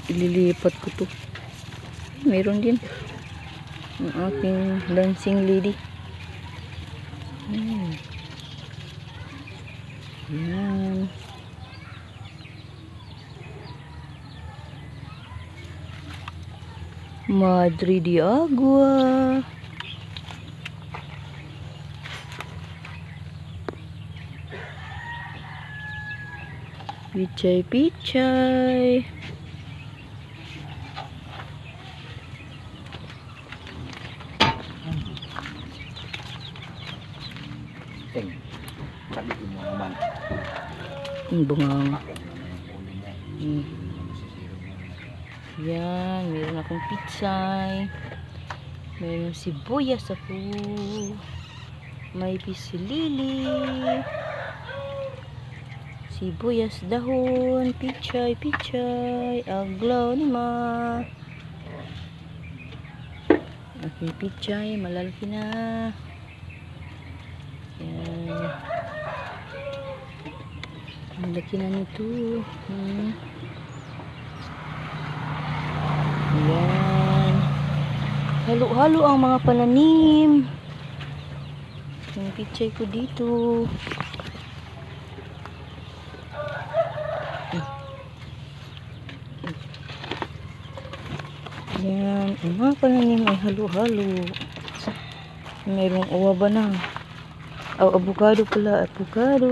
Ililipat ko to. Meron din ang aking dancing lady. Yan. Madre de Agua. Pichay-pichay. Bunga. Yan, meron akong pichay. Meron sibuyas ako. May pisilili. Sibuyas dahon, pichay, aglaw naman. Aking pichay, malalaki na. Yan. Ang laki na nito. Yan. Halo-halo ang mga pananim. Yung pichay ko dito. Yan, ang mga pananim ay halo-halo. Mayroong uwaba na. Avocado pala, avocado.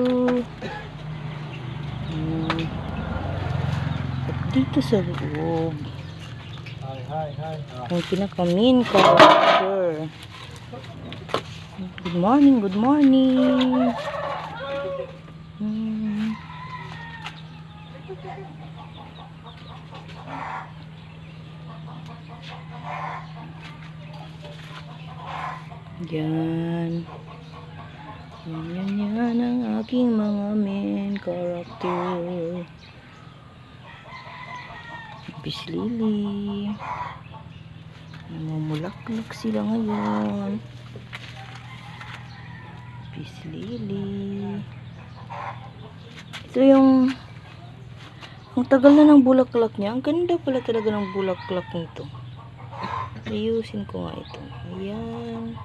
At dito sa loob, ang pinaka-main character. Good morning, good morning. Yan. Yan ang aking mga main character. Bislili. Namumulaklak sila ngayon. Bislili. Ito yung ang tagal na ng bulaklak niya. Ang ganda pala talaga ng bulaklak nito. Ayusin ko nga ito. Ayan.